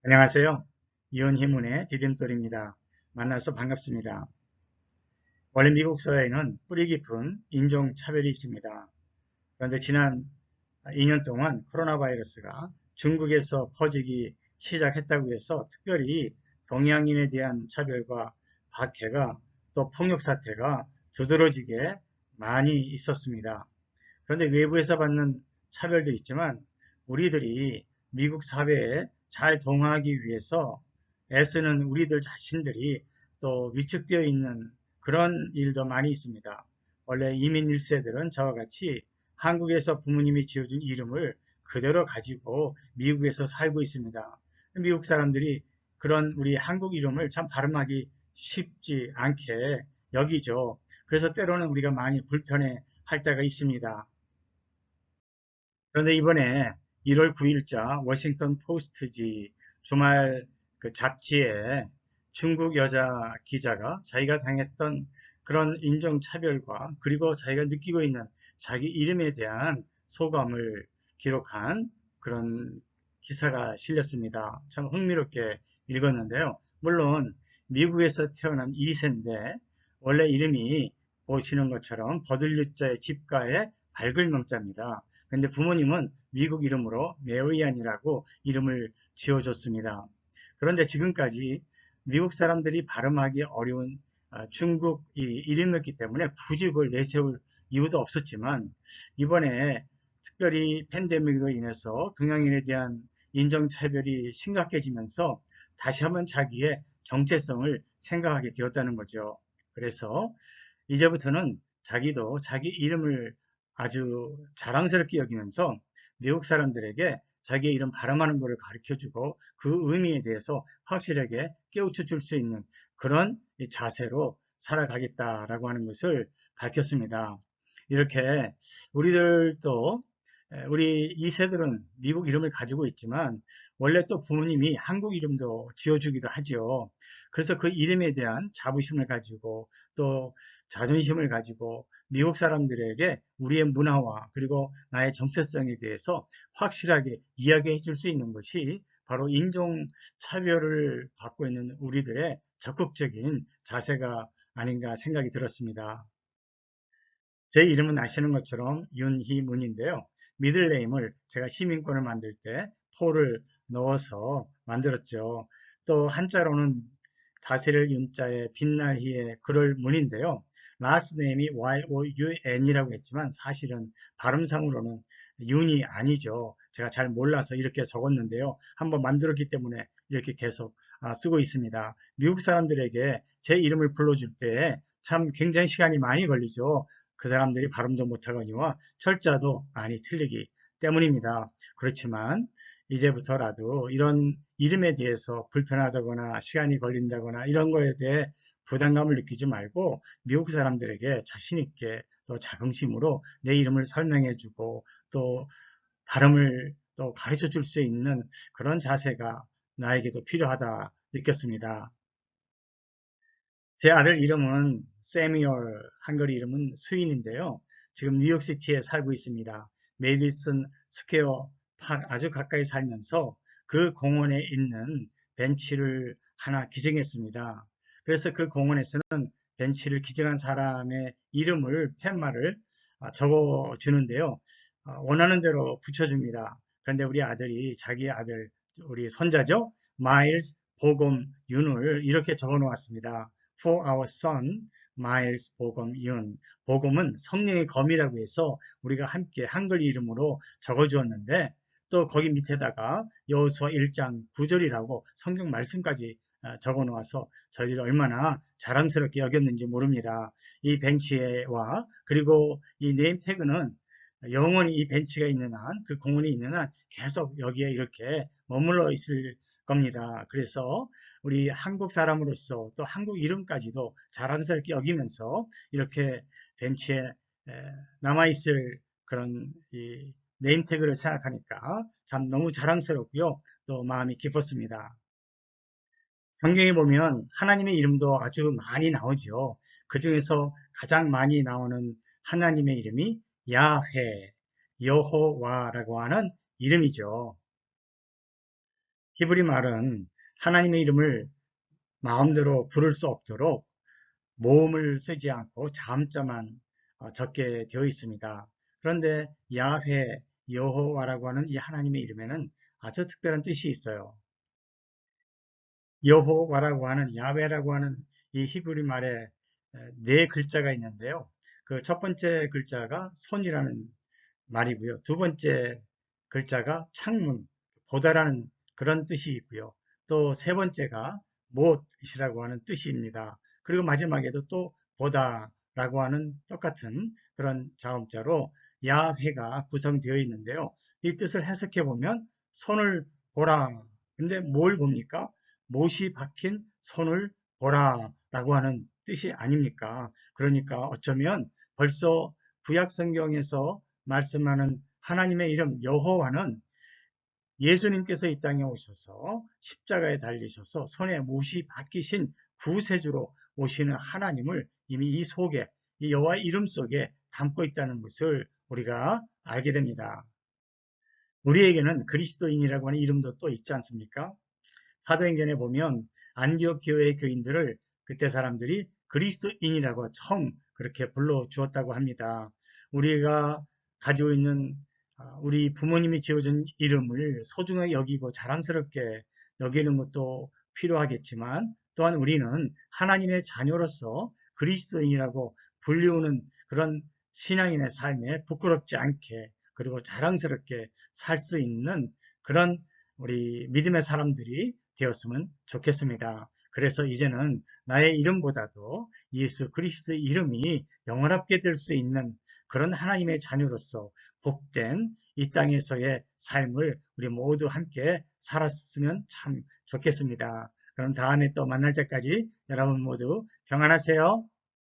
안녕하세요. 이온희문의 디딤돌입니다. 만나서 반갑습니다. 원래 미국 사회에는 뿌리 깊은 인종차별이 있습니다. 그런데 지난 2년 동안 코로나 바이러스가 중국에서 퍼지기 시작했다고 해서 특별히 동양인에 대한 차별과 박해가 또 폭력 사태가 두드러지게 많이 있었습니다. 그런데 외부에서 받는 차별도 있지만 우리들이 미국 사회에 잘 동화하기 위해서 애쓰는 우리들 자신들이 또 위축되어 있는 그런 일도 많이 있습니다. 원래 이민 1세들은 저와 같이 한국에서 부모님이 지어준 이름을 그대로 가지고 미국에서 살고 있습니다. 미국 사람들이 그런 우리 한국 이름을 참 발음하기 쉽지 않게 여기죠. 그래서 때로는 우리가 많이 불편해 할 때가 있습니다. 그런데 이번에 1월 9일자 워싱턴 포스트지 주말 그 잡지에 중국 여자 기자가 자기가 당했던 그런 인종차별과 그리고 자기가 느끼고 있는 자기 이름에 대한 소감을 기록한 그런 기사가 실렸습니다. 참 흥미롭게 읽었는데요. 물론 미국에서 태어난 2세인데 원래 이름이 보시는 것처럼 버들류자의 집가의 밝을 명자입니다. 근데 부모님은 미국 이름으로 메리안이라고 이름을 지어줬습니다. 그런데 지금까지 미국 사람들이 발음하기 어려운 중국 이름이었기 때문에 굳이 그걸 내세울 이유도 없었지만 이번에 특별히 팬데믹으로 인해서 동양인에 대한 인종차별이 심각해지면서 다시 한번 자기의 정체성을 생각하게 되었다는 거죠. 그래서 이제부터는 자기도 자기 이름을 아주 자랑스럽게 여기면서 미국 사람들에게 자기의 이름 발음하는 것을 가르쳐주고 그 의미에 대해서 확실하게 깨우쳐 줄 수 있는 그런 자세로 살아가겠다라고 하는 것을 밝혔습니다. 이렇게 우리들도 우리 2세들은 미국 이름을 가지고 있지만 원래 또 부모님이 한국 이름도 지어주기도 하죠. 그래서 그 이름에 대한 자부심을 가지고 또 자존심을 가지고 미국 사람들에게 우리의 문화와 그리고 나의 정체성에 대해서 확실하게 이야기해 줄 수 있는 것이 바로 인종 차별을 받고 있는 우리들의 적극적인 자세가 아닌가 생각이 들었습니다. 제 이름은 아시는 것처럼 윤희문인데요. 미들네임을 제가 시민권을 만들 때 포를 넣어서 만들었죠. 또 한자로는 다스릴 윤자에 빛날 희의 그럴 문인데요. 라스트 네임이 YOUN이라고 했지만 사실은 발음상으로는 윤이 아니죠. 제가 잘 몰라서 이렇게 적었는데요. 한번 만들었기 때문에 이렇게 계속 쓰고 있습니다. 미국 사람들에게 제 이름을 불러줄 때 참 굉장히 시간이 많이 걸리죠. 그 사람들이 발음도 못하거니와 철자도 많이 틀리기 때문입니다. 그렇지만 이제부터라도 이런 이름에 대해서 불편하다거나 시간이 걸린다거나 이런 거에 대해 부담감을 느끼지 말고 미국 사람들에게 자신 있게 또 자긍심으로 내 이름을 설명해 주고 또 발음을 또 가르쳐 줄 수 있는 그런 자세가 나에게도 필요하다 느꼈습니다. 제 아들 이름은 세미얼, 한글 이름은 수인인데요. 지금 뉴욕시티에 살고 있습니다. 메디슨 스퀘어 팍 아주 가까이 살면서 그 공원에 있는 벤치를 하나 기증했습니다. 그래서 그 공원에서는 벤치를 기증한 사람의 이름을 팻말을 적어 주는데요. 원하는 대로 붙여줍니다. 그런데 우리 아들이 자기 아들, 우리 손자죠? 마일스 보검 윤을 이렇게 적어 놓았습니다. For our son, Miles 보검윤. 보검은 성령의 검이라고 해서 우리가 함께 한글 이름으로 적어주었는데 또 거기 밑에다가 여호수아 1장 9절이라고 성경 말씀까지 적어 놓아서 저희들이 얼마나 자랑스럽게 여겼는지 모릅니다. 이 벤치와 그리고 이 네임 태그는 영원히 이 벤치가 있는 한, 그 공원이 있는 한 계속 여기에 이렇게 머물러 있을 겁니다. 그래서 우리 한국 사람으로서 또 한국 이름까지도 자랑스럽게 여기면서 이렇게 벤치에 남아있을 그런 이 네임태그를 생각하니까 참 너무 자랑스럽고요. 또 마음이 기뻤습니다. 성경에 보면 하나님의 이름도 아주 많이 나오죠. 그 중에서 가장 많이 나오는 하나님의 이름이 야훼, 여호와라고 하는 이름이죠. 히브리 말은 하나님의 이름을 마음대로 부를 수 없도록 모음을 쓰지 않고 자음자만 적게 되어 있습니다. 그런데 야훼, 여호와라고 하는 이 하나님의 이름에는 아주 특별한 뜻이 있어요. 여호와라고 하는 야훼라고 하는 이 히브리 말에 네 글자가 있는데요. 그 첫 번째 글자가 손이라는 말이고요. 두 번째 글자가 창문, 보다라는 그런 뜻이 있고요. 또 세 번째가 못이라고 하는 뜻입니다. 그리고 마지막에도 또 보다라고 하는 똑같은 그런 자음자로 야훼가 구성되어 있는데요. 이 뜻을 해석해 보면 손을 보라. 근데 뭘 봅니까? 못이 박힌 손을 보라라고 하는 뜻이 아닙니까? 그러니까 어쩌면 벌써 구약 성경에서 말씀하는 하나님의 이름 여호와는 예수님께서 이 땅에 오셔서 십자가에 달리셔서 손에 못이 박히신 구세주로 오시는 하나님을 이미 이 속에, 이 여호와 이름 속에 담고 있다는 것을 우리가 알게 됩니다. 우리에게는 그리스도인이라고 하는 이름도 또 있지 않습니까? 사도행전에 보면 안디옥 교회의 교인들을 그때 사람들이 그리스도인이라고 처음 그렇게 불러 주었다고 합니다. 우리가 가지고 있는 우리 부모님이 지어준 이름을 소중하게 여기고 자랑스럽게 여기는 것도 필요하겠지만 또한 우리는 하나님의 자녀로서 그리스도인이라고 불리우는 그런 신앙인의 삶에 부끄럽지 않게 그리고 자랑스럽게 살 수 있는 그런 우리 믿음의 사람들이 되었으면 좋겠습니다. 그래서 이제는 나의 이름보다도 예수 그리스도의 이름이 영원하게 될 수 있는 그런 하나님의 자녀로서 복된 이 땅에서의 삶을 우리 모두 함께 살았으면 참 좋겠습니다. 그럼 다음에 또 만날 때까지 여러분 모두 평안하세요.